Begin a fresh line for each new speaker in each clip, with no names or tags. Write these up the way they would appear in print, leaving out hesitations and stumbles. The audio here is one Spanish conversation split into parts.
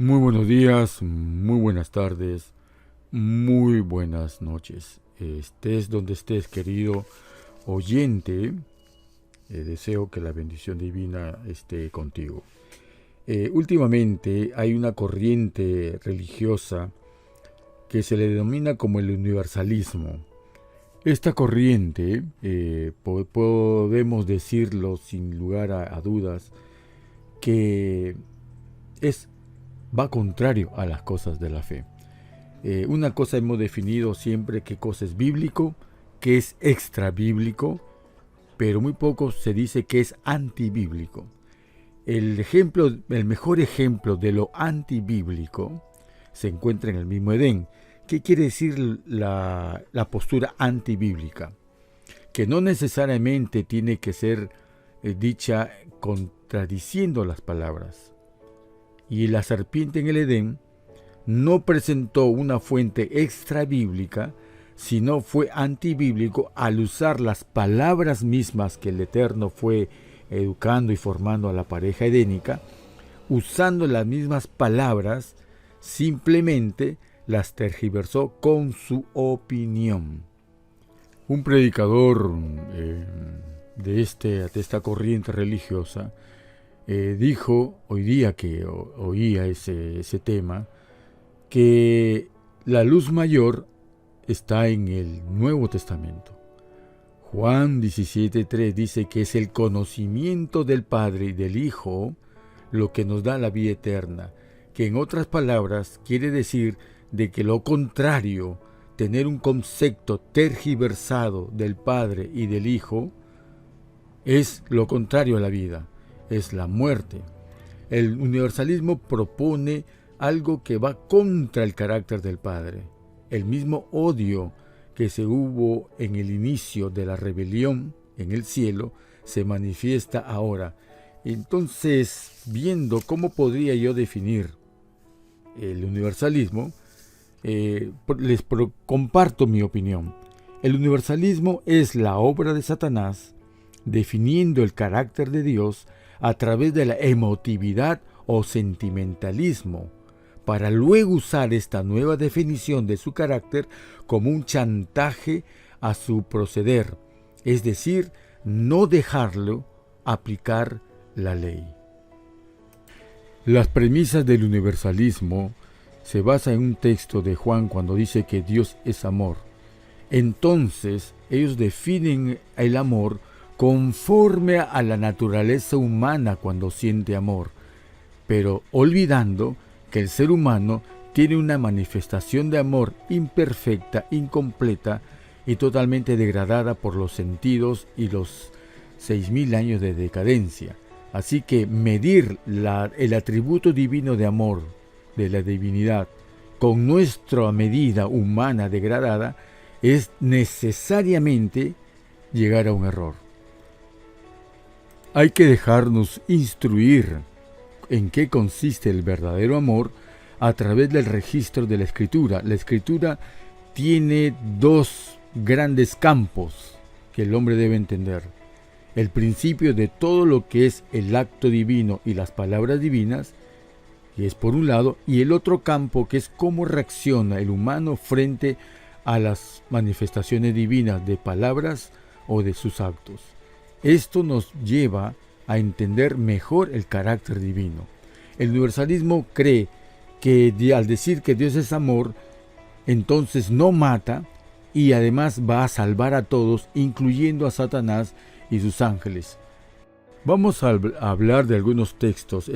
Muy buenos días, muy buenas tardes, muy buenas noches. Estés donde estés, querido oyente, deseo que la bendición divina esté contigo. Últimamente hay una corriente religiosa que se le denomina como el universalismo. Esta corriente, podemos decirlo sin lugar a dudas, que es va contrario a las cosas de la fe. Una cosa hemos definido siempre: qué cosa es bíblico, qué es extra bíblico, pero muy poco se dice que es antibíblico. El mejor ejemplo de lo antibíblico se encuentra en el mismo Edén. ¿Qué quiere decir la postura antibíblica? Que no necesariamente tiene que ser dicha contradiciendo las palabras. Y la serpiente en el Edén no presentó una fuente extra bíblica, sino fue antibíblico al usar las palabras mismas que el Eterno fue educando y formando a la pareja edénica. Usando las mismas palabras, simplemente las tergiversó con su opinión. Un predicador de esta corriente religiosa dijo hoy día que oía ese tema, que la luz mayor está en el Nuevo Testamento. Juan 17:3 dice que es el conocimiento del Padre y del Hijo lo que nos da la vida eterna, que en otras palabras quiere decir de que lo contrario, tener un concepto tergiversado del Padre y del Hijo, es lo contrario a la vida, es la muerte. El universalismo propone algo que va contra el carácter del Padre. El mismo odio que se hubo en el inicio de la rebelión en el cielo se manifiesta ahora. Entonces, viendo cómo podría yo definir el universalismo, comparto mi opinión. El universalismo es la obra de Satanás definiendo el carácter de Dios a través de la emotividad o sentimentalismo, para luego usar esta nueva definición de su carácter como un chantaje a su proceder, es decir, no dejarlo aplicar la ley. Las premisas del universalismo se basan en un texto de Juan cuando dice que Dios es amor. Entonces, ellos definen el amor conforme a la naturaleza humana cuando siente amor, pero olvidando que el ser humano tiene una manifestación de amor imperfecta, incompleta y totalmente degradada por los sentidos y los 6.000 años de decadencia. Así que medir el atributo divino de amor, de la divinidad, con nuestra medida humana degradada, es necesariamente llegar a un error. Hay que dejarnos instruir en qué consiste el verdadero amor a través del registro de la Escritura. La Escritura tiene dos grandes campos que el hombre debe entender: el principio de todo lo que es el acto divino y las palabras divinas, que es por un lado, y el otro campo que es cómo reacciona el humano frente a las manifestaciones divinas de palabras o de sus actos. Esto nos lleva a entender mejor el carácter divino. El universalismo cree que al decir que Dios es amor, entonces no mata y además va a salvar a todos, incluyendo a Satanás y sus ángeles. Vamos a hablar de algunos textos.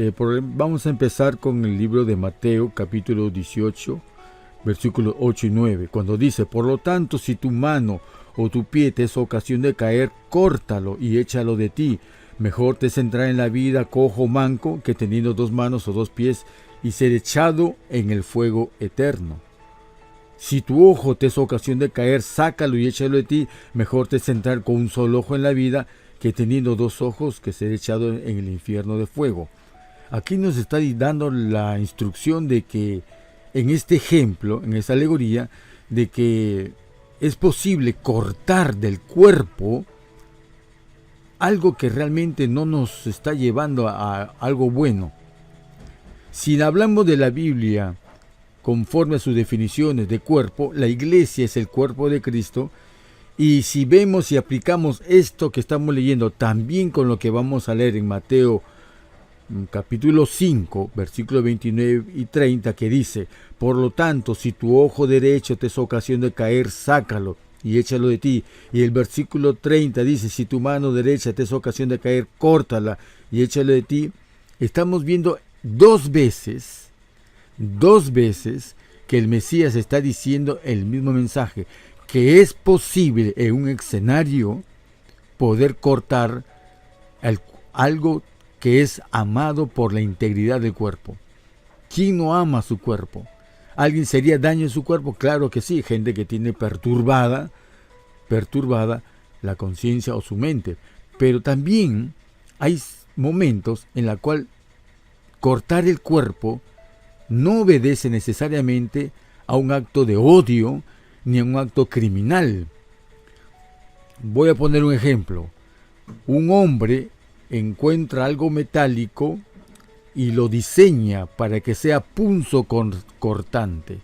Vamos a empezar con el libro de Mateo, capítulo 18, versículos 8 y 9, cuando dice: por lo tanto, si tu mano o tu pie te es ocasión de caer, córtalo y échalo de ti. Mejor te es entrar en la vida cojo o manco que teniendo dos manos o dos pies y ser echado en el fuego eterno. Si tu ojo te es ocasión de caer, sácalo y échalo de ti. Mejor te es entrar con un solo ojo en la vida que teniendo dos ojos que ser echado en el infierno de fuego. Aquí nos está dando la instrucción de que, en este ejemplo, en esta alegoría, de que es posible cortar del cuerpo algo que realmente no nos está llevando a algo bueno. Si hablamos de la Biblia conforme a sus definiciones de cuerpo, la iglesia es el cuerpo de Cristo. Y si vemos y aplicamos esto que estamos leyendo también con lo que vamos a leer en Mateo capítulo 5, versículos 29 y 30, que dice: por lo tanto, si tu ojo derecho te es ocasión de caer, sácalo y échalo de ti. Y el versículo 30 dice: si tu mano derecha te es ocasión de caer, córtala y échalo de ti. Estamos viendo dos veces que el Mesías está diciendo el mismo mensaje, que es posible en un escenario poder cortar algo que es amado por la integridad del cuerpo. ¿Quién no ama su cuerpo? ¿Alguien sería daño en su cuerpo? Claro que sí, gente que tiene perturbada la conciencia o su mente. Pero también hay momentos en los cuales cortar el cuerpo no obedece necesariamente a un acto de odio ni a un acto criminal. Voy a poner un ejemplo. Un hombre encuentra algo metálico y lo diseña para que sea punzocortante.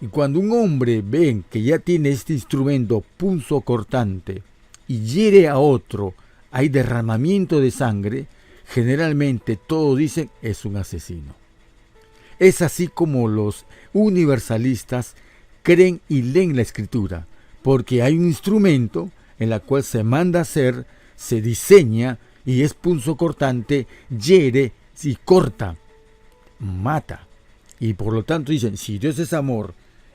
Y cuando un hombre ve que ya tiene este instrumento punzocortante y hiere a otro, hay derramamiento de sangre, generalmente todos dicen es un asesino. Es así como los universalistas creen y leen la Escritura, porque hay un instrumento en el cual se manda a hacer, se diseña y es punzocortante, hiere y corta, mata. Y por lo tanto dicen, si Dios es amor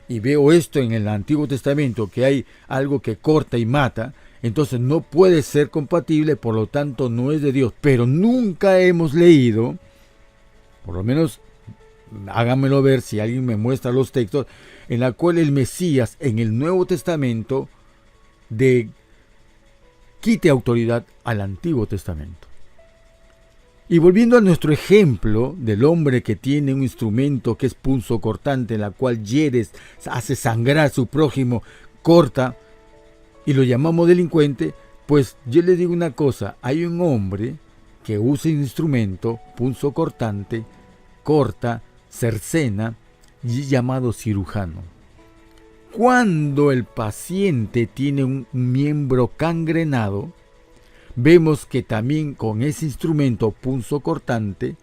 y veo esto en el Antiguo Testamento, que hay algo que corta y mata, entonces no puede ser compatible, por lo tanto no es de Dios. Pero nunca hemos leído, por lo menos háganmelo ver si alguien me muestra los textos, en la cual el Mesías en el Nuevo Testamento quite autoridad al Antiguo Testamento. Y volviendo a nuestro ejemplo del hombre que tiene un instrumento que es punzocortante, en la cual hiere, hace sangrar a su prójimo, corta, y lo llamamos delincuente, pues yo le digo una cosa: hay un hombre que usa un instrumento punzocortante, corta, cercena, y llamado cirujano. Cuando el paciente tiene un miembro gangrenado, vemos que también con ese instrumento punzocortante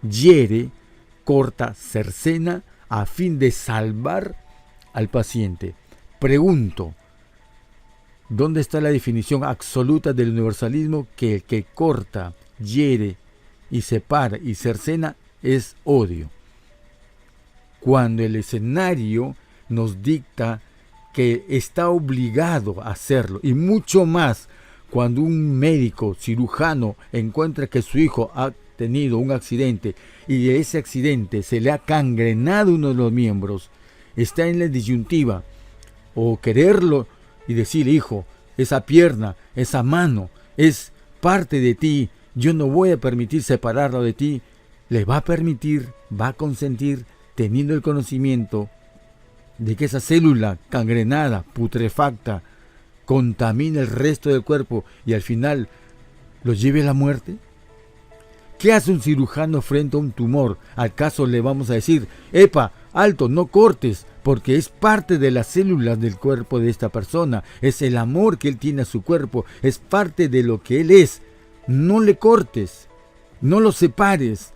hiere, corta, cercena a fin de salvar al paciente. Pregunto, ¿dónde está la definición absoluta del universalismo? Que el que corta, hiere y separa y cercena es odio. Cuando el escenario nos dicta que está obligado a hacerlo, y mucho más cuando un médico cirujano encuentra que su hijo ha tenido un accidente y de ese accidente se le ha gangrenado uno de los miembros, está en la disyuntiva o quererlo y decir: hijo, esa pierna, esa mano es parte de ti, yo no voy a permitir separarlo de ti. Le va a permitir, va a consentir, teniendo el conocimiento de que esa célula gangrenada, putrefacta, contamina el resto del cuerpo y al final lo lleve a la muerte. ¿Qué hace un cirujano frente a un tumor? ¿Acaso le vamos a decir: epa, alto, no cortes, porque es parte de las células del cuerpo de esta persona, es el amor que él tiene a su cuerpo, es parte de lo que él es? No le cortes, no lo separes,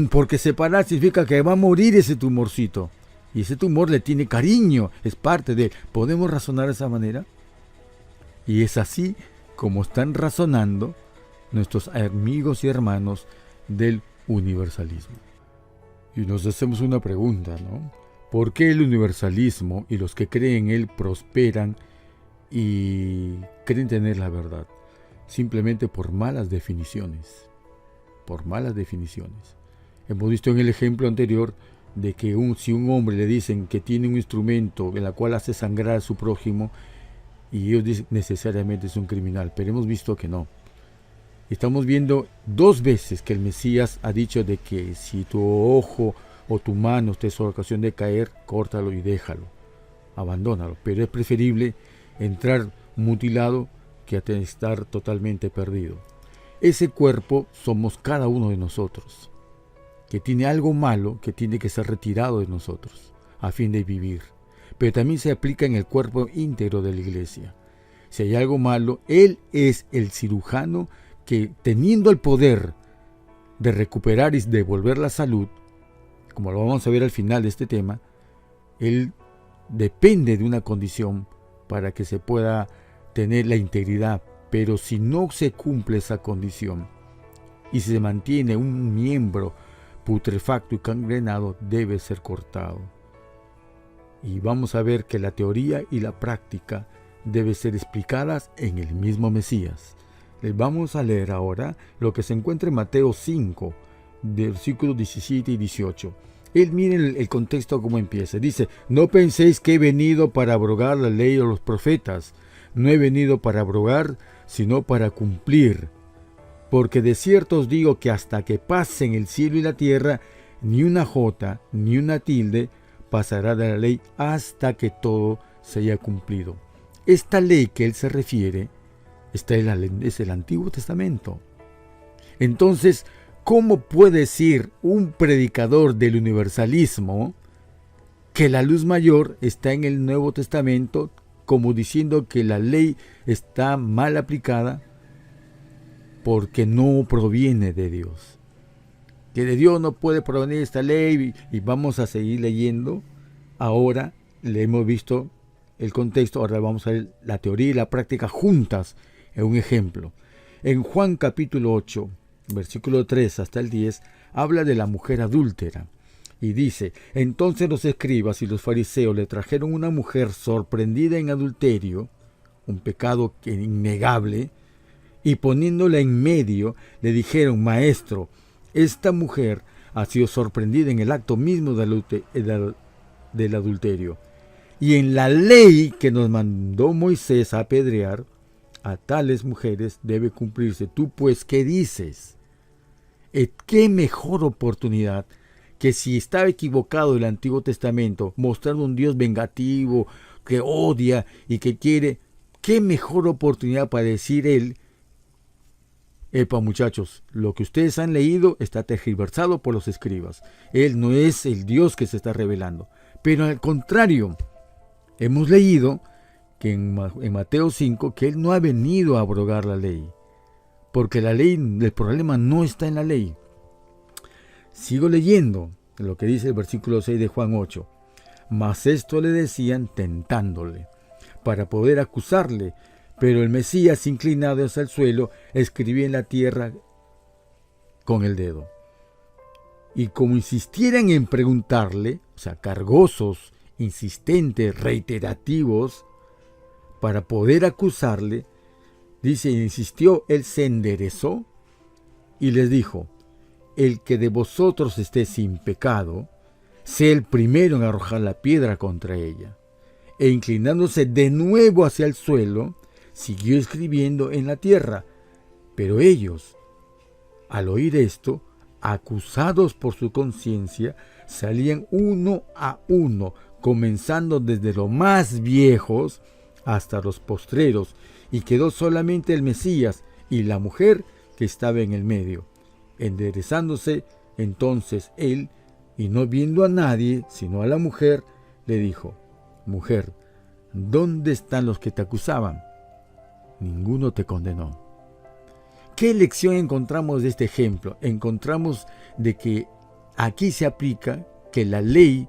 porque separar significa que va a morir ese tumorcito. Y ese tumor le tiene cariño, es parte de él. ¿Podemos razonar de esa manera? Y es así como están razonando nuestros amigos y hermanos del universalismo. Y nos hacemos una pregunta, ¿no? ¿Por qué el universalismo y los que creen en él prosperan y creen tener la verdad? Simplemente por malas definiciones. Por malas definiciones. Hemos visto en el ejemplo anterior de que si un hombre le dicen que tiene un instrumento en el cual hace sangrar a su prójimo, y ellos dicen necesariamente es un criminal, pero hemos visto que no. Estamos viendo dos veces que el Mesías ha dicho de que si tu ojo o tu mano te es ocasión de caer, córtalo y déjalo, abandónalo. Pero es preferible entrar mutilado que estar totalmente perdido. Ese cuerpo somos cada uno de nosotros. que tiene algo malo que tiene que ser retirado de nosotros a fin de vivir. Pero también se aplica en el cuerpo íntegro de la iglesia. Si hay algo malo, Él es el cirujano que, teniendo el poder de recuperar y devolver la salud, como lo vamos a ver al final de este tema, Él depende de una condición para que se pueda tener la integridad. Pero si no se cumple esa condición y se mantiene un miembro putrefacto y gangrenado, debe ser cortado. Y vamos a ver que la teoría y la práctica deben ser explicadas en el mismo Mesías. Les vamos a leer ahora lo que se encuentra en Mateo 5, versículos 17 y 18. Miren el contexto como empieza. Dice: no penséis que he venido para abrogar la ley o los profetas. No he venido para abrogar, sino para cumplir. Porque de cierto os digo que hasta que pasen el cielo y la tierra, ni una jota, ni una tilde pasará de la ley hasta que todo se haya cumplido. Esta ley que él se refiere es el Antiguo Testamento. Entonces, ¿cómo puede decir un predicador del universalismo que la luz mayor está en el Nuevo Testamento, como diciendo que la ley está mal aplicada porque no proviene de Dios? Que de Dios no puede provenir esta ley, y vamos a seguir leyendo. Ahora le hemos visto el contexto, ahora vamos a ver la teoría y la práctica juntas en un ejemplo. En Juan capítulo 8, versículo 3 hasta el 10, habla de la mujer adúltera. Y dice: entonces los escribas y los fariseos le trajeron una mujer sorprendida en adulterio, un pecado innegable, y poniéndola en medio, le dijeron: maestro, esta mujer ha sido sorprendida en el acto mismo del adulterio. Y en la ley que nos mandó Moisés a apedrear a tales mujeres debe cumplirse. Tú pues, ¿qué dices? ¿Qué mejor oportunidad que si estaba equivocado el Antiguo Testamento, mostrando un Dios vengativo, que odia y que quiere? ¿Qué mejor oportunidad para decir él: epa, muchachos, lo que ustedes han leído está tergiversado por los escribas. Él no es el Dios que se está revelando. Pero al contrario, hemos leído que en Mateo 5 que Él no ha venido a abrogar la ley. Porque la ley, el problema no está en la ley. Sigo leyendo lo que dice el versículo 6 de Juan 8. Mas esto le decían tentándole, para poder acusarle. Pero el Mesías, inclinado hacia el suelo, escribía en la tierra con el dedo. Y como insistieran en preguntarle, o sea, cargosos, insistentes, reiterativos, para poder acusarle, dice: insistió, él se enderezó y les dijo: el que de vosotros esté sin pecado, sea el primero en arrojar la piedra contra ella. E inclinándose de nuevo hacia el suelo, siguió escribiendo en la tierra. Pero ellos, al oír esto, acusados por su conciencia, salían uno a uno, comenzando desde los más viejos hasta los postreros, y quedó solamente el Mesías y la mujer que estaba en el medio. Enderezándose entonces él, y no viendo a nadie sino a la mujer, le dijo: mujer, ¿dónde están los que te acusaban? Ninguno te condenó. ¿Qué lección encontramos de este ejemplo? Encontramos de que aquí se aplica que la ley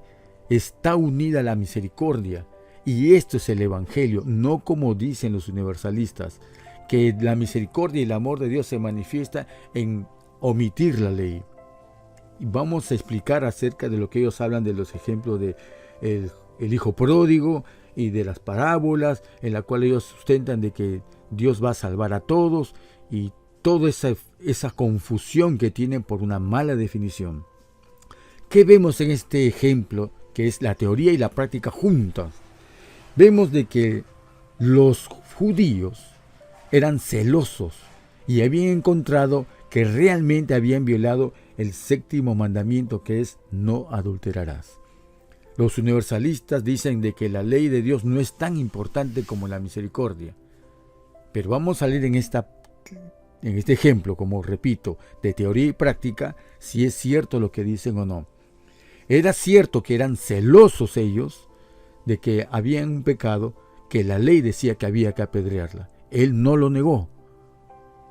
está unida a la misericordia, y esto es el Evangelio, no como dicen los universalistas, que la misericordia y el amor de Dios se manifiesta en omitir la ley. Y vamos a explicar acerca de lo que ellos hablan de los ejemplos de el hijo pródigo y de las parábolas, en la cual ellos sustentan de que Dios va a salvar a todos, y toda esa confusión que tienen por una mala definición. ¿Qué vemos en este ejemplo, que es la teoría y la práctica juntas? Vemos de que los judíos eran celosos y habían encontrado que realmente habían violado el séptimo mandamiento, que es: no adulterarás. Los universalistas dicen de que la ley de Dios no es tan importante como la misericordia. Pero vamos a leer en este ejemplo, como repito, de teoría y práctica, si es cierto lo que dicen o no. Era cierto que eran celosos ellos de que había un pecado que la ley decía que había que apedrearla. Él no lo negó.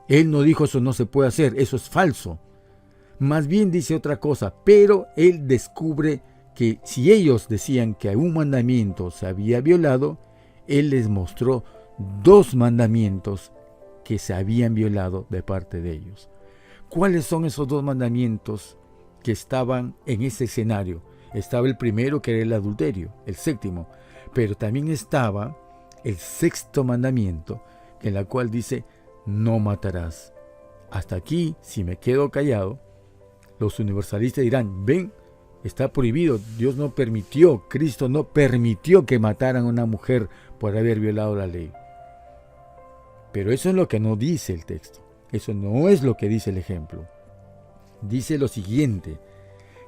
Él no dijo eso no se puede hacer, eso es falso. Más bien dice otra cosa, pero él descubre que si ellos decían que un mandamiento se había violado, él les mostró 2 mandamientos que se habían violado de parte de ellos. ¿Cuáles son esos 2 mandamientos que estaban en ese escenario? Estaba el primero, que era el adulterio, el 7º, pero también estaba el 6º mandamiento, en la cual dice, no matarás. Hasta aquí, si me quedo callado, los universalistas dirán, ven, está prohibido, Dios no permitió, Cristo no permitió que mataran a una mujer por haber violado la ley. Pero eso es lo que no dice el texto, eso no es lo que dice el ejemplo. Dice lo siguiente,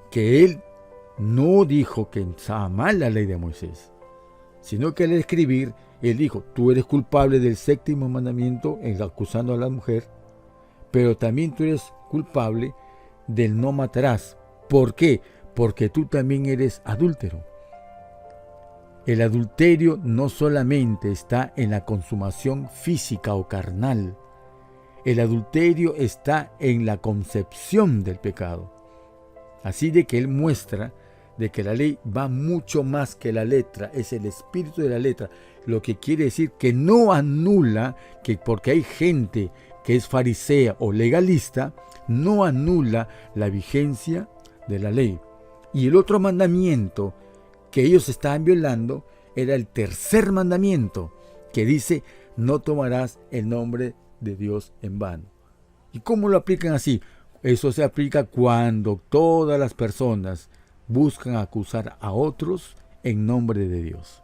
que él no dijo que estaba mal la ley de Moisés, sino que al escribir, él dijo, tú eres culpable del 7º mandamiento, acusando a la mujer, pero también tú eres culpable del no matarás. ¿Por qué? Porque tú también eres adúltero. El adulterio no solamente está en la consumación física o carnal, el adulterio está en la concepción del pecado. Así de que él muestra de que la ley va mucho más que la letra, es el espíritu de la letra, lo que quiere decir que no anula, que porque hay gente que es farisea o legalista, no anula la vigencia de la ley. Y el otro mandamiento que ellos estaban violando era el 3er mandamiento, que dice, no tomarás el nombre de Dios en vano. ¿Y cómo lo aplican así? Eso se aplica cuando todas las personas buscan acusar a otros en nombre de Dios.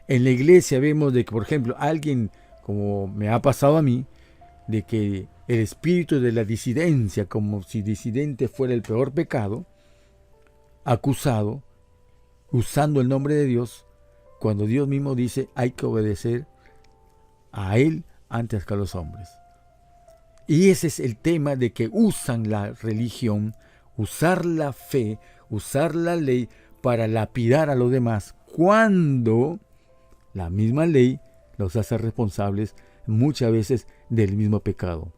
En la iglesia vemos de que, por ejemplo, alguien, como me ha pasado a mí, de que el espíritu de la disidencia, como si disidente fuera el peor pecado, acusado, usando el nombre de Dios, cuando Dios mismo dice hay que obedecer a Él antes que a los hombres. Y ese es el tema de que usan la religión, usar la fe, usar la ley para lapidar a los demás, cuando la misma ley los hace responsables muchas veces del mismo pecado.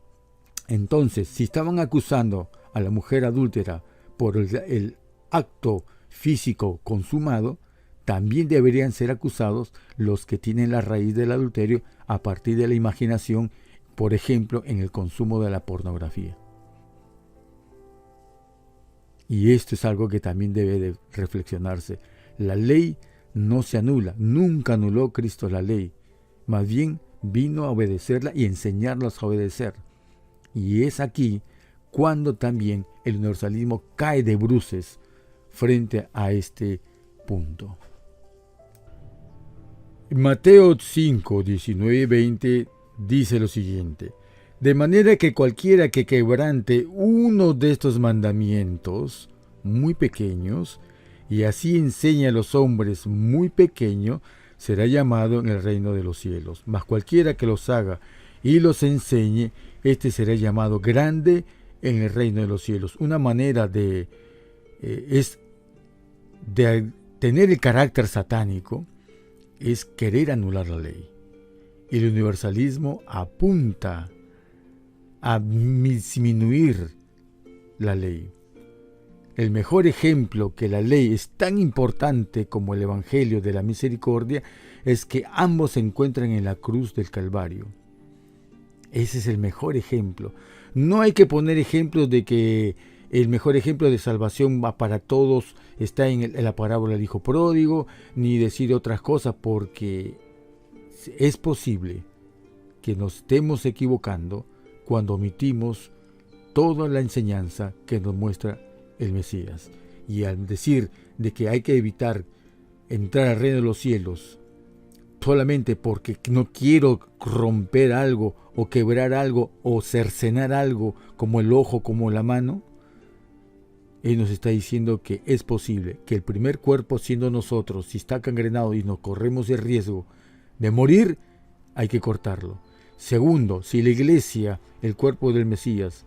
Entonces, si estaban acusando a la mujer adúltera por el acto físico consumado, también deberían ser acusados los que tienen la raíz del adulterio a partir de la imaginación, por ejemplo, en el consumo de la pornografía. Y esto es algo que también debe de reflexionarse. La ley no se anula, nunca anuló Cristo la ley, más bien vino a obedecerla y enseñarnos a obedecer. Y es aquí cuando también el universalismo cae de bruces frente a este punto. Mateo 5, 19 y 20 dice lo siguiente: de manera que cualquiera que quebrante uno de estos mandamientos muy pequeños y así enseñe a los hombres muy pequeño, será llamado en el reino de los cielos. Mas cualquiera que los haga y los enseñe, este será llamado grande en el reino de los cielos. Una manera de tener el carácter satánico es querer anular la ley. Y el universalismo apunta a disminuir la ley. El mejor ejemplo que la ley es tan importante como el Evangelio de la Misericordia es que ambos se encuentran en la cruz del Calvario. Ese es el mejor ejemplo. No hay que poner ejemplos de que el mejor ejemplo de salvación para todos está en la parábola del Hijo Pródigo, ni decir otras cosas, porque es posible que nos estemos equivocando cuando omitimos toda la enseñanza que nos muestra el Mesías. Y al decir de que hay que evitar entrar al reino de los cielos solamente porque no quiero romper algo o quebrar algo o cercenar algo como el ojo, como la mano, Él nos está diciendo que es posible que el primer cuerpo, siendo nosotros, si está gangrenado y nos corremos el riesgo de morir, hay que cortarlo. Segundo, si la iglesia, el cuerpo del Mesías,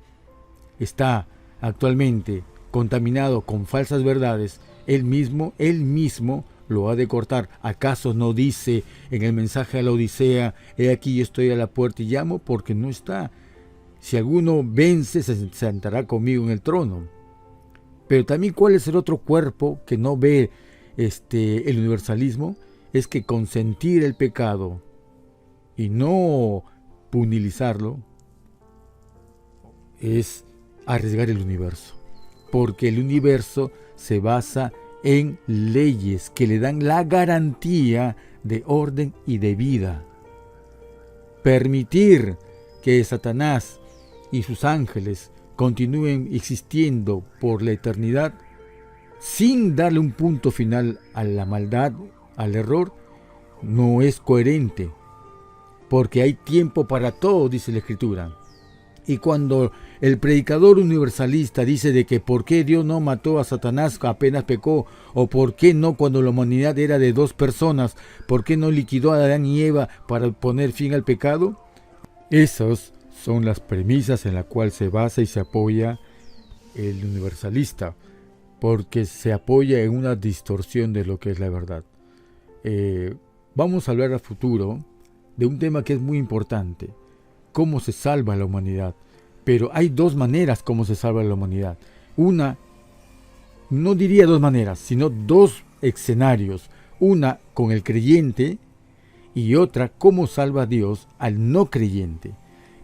está actualmente contaminado con falsas verdades, él mismo lo ha de cortar. ¿Acaso no dice en el mensaje a la Odisea, he aquí yo estoy a la puerta y llamo? Porque no está. Si alguno vence, se sentará conmigo en el trono. Pero también, ¿cuál es el otro cuerpo que no ve el universalismo? Es que consentir el pecado y no punilizarlo es arriesgar el universo. Porque el universo se basa en leyes que le dan la garantía de orden y de vida. Permitir que Satanás y sus ángeles continúen existiendo por la eternidad sin darle un punto final a la maldad, al error, no es coherente, porque hay tiempo para todo, dice la Escritura. Y cuando el predicador universalista dice de que por qué Dios no mató a Satanás apenas pecó, o por qué no cuando la humanidad era de 2 personas, por qué no liquidó a Adán y Eva para poner fin al pecado, esas son las premisas en las cuales se basa y se apoya el universalista, porque se apoya en una distorsión de lo que es la verdad. Vamos a hablar a futuro de un tema que es muy importante: cómo se salva la humanidad. Pero hay 2 maneras como se salva la humanidad. Una, no diría 2 maneras, sino 2 escenarios. Una con el creyente y otra cómo salva Dios al no creyente.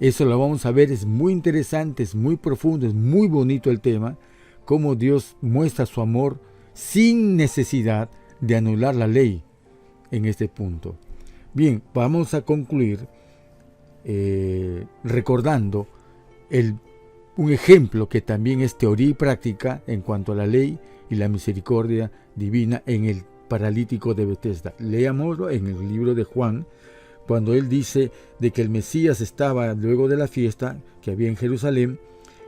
Eso lo vamos a ver, es muy interesante, es muy profundo, es muy bonito el tema, cómo Dios muestra su amor sin necesidad de anular la ley en este punto. Bien, vamos a concluir recordando un ejemplo que también es teoría y práctica en cuanto a la ley y la misericordia divina en el paralítico de Betesda. Leámoslo en el libro de Juan, cuando él dice de que el Mesías estaba luego de la fiesta que había en Jerusalén.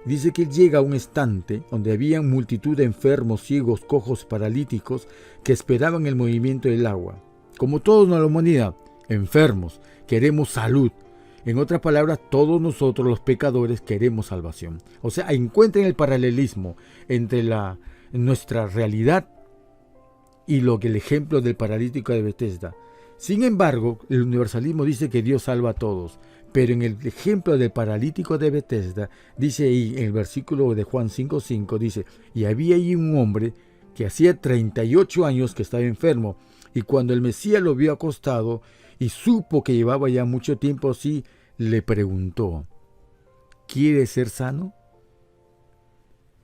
Dice que él llega a un estante donde había multitud de enfermos, ciegos, cojos, paralíticos que esperaban el movimiento del agua. Como todos en la humanidad, enfermos, queremos salud. En otras palabras, todos nosotros los pecadores queremos salvación. O sea, encuentren el paralelismo entre nuestra realidad y lo que el ejemplo del paralítico de Betesda. Sin embargo, el universalismo dice que Dios salva a todos. Pero en el ejemplo del paralítico de Betesda, dice ahí en el versículo de Juan 5:5, dice, y había allí un hombre que hacía 38 años que estaba enfermo, y cuando el Mesías lo vio acostado y supo que llevaba ya mucho tiempo así, le preguntó, ¿quieres ser sano?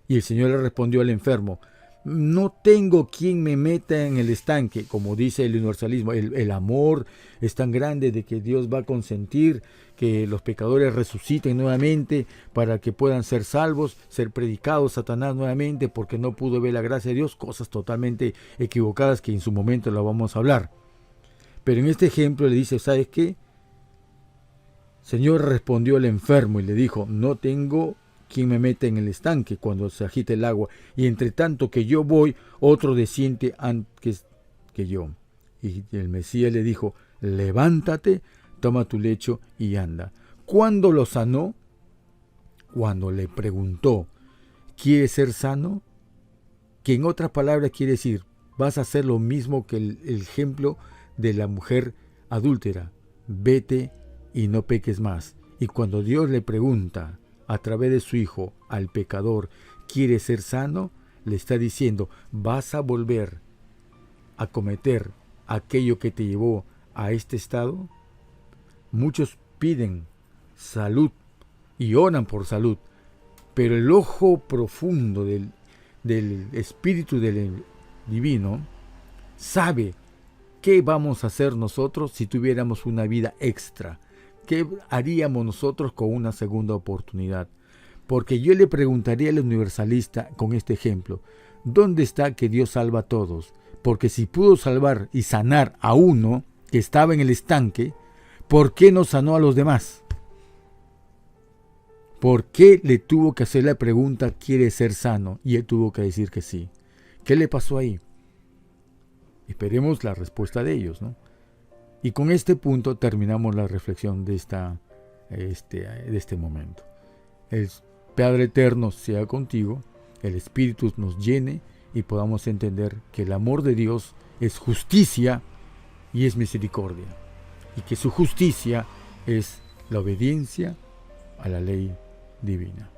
Y el Señor le respondió al enfermo, no tengo quien me meta en el estanque. Como dice el universalismo, el amor es tan grande de que Dios va a consentir que los pecadores resuciten nuevamente para que puedan ser salvos, ser predicados Satanás nuevamente porque no pudo ver la gracia de Dios, cosas totalmente equivocadas que en su momento lo vamos a hablar. Pero en este ejemplo le dice, ¿sabes qué? Señor, respondió el enfermo y le dijo, no tengo quien me meta en el estanque cuando se agite el agua, y entre tanto que yo voy, otro desciende antes que yo. Y el Mesías le dijo, levántate, toma tu lecho y anda. ¿Cuándo lo sanó? Cuando le preguntó, ¿quieres ser sano? Que en otras palabras quiere decir, vas a hacer lo mismo que el ejemplo de la mujer adúltera. Vete y no peques más. Y cuando Dios le pregunta a través de su Hijo al pecador, ¿quieres ser sano? Le está diciendo, vas a volver a cometer aquello que te llevó a este estado. Muchos piden salud y oran por salud, pero el ojo profundo del Espíritu del Divino sabe qué vamos a hacer nosotros si tuviéramos una vida extra. ¿Qué haríamos nosotros con una segunda oportunidad? Porque yo le preguntaría al universalista con este ejemplo, ¿dónde está que Dios salva a todos? Porque si pudo salvar y sanar a uno que estaba en el estanque, ¿por qué no sanó a los demás? ¿Por qué le tuvo que hacer la pregunta, ¿quiere ser sano? Y él tuvo que decir que sí. ¿Qué le pasó ahí? Esperemos la respuesta de ellos, ¿no? Y con este punto terminamos la reflexión de este momento. Padre eterno sea contigo, el Espíritu nos llene y podamos entender que el amor de Dios es justicia y es misericordia, y que su justicia es la obediencia a la ley divina.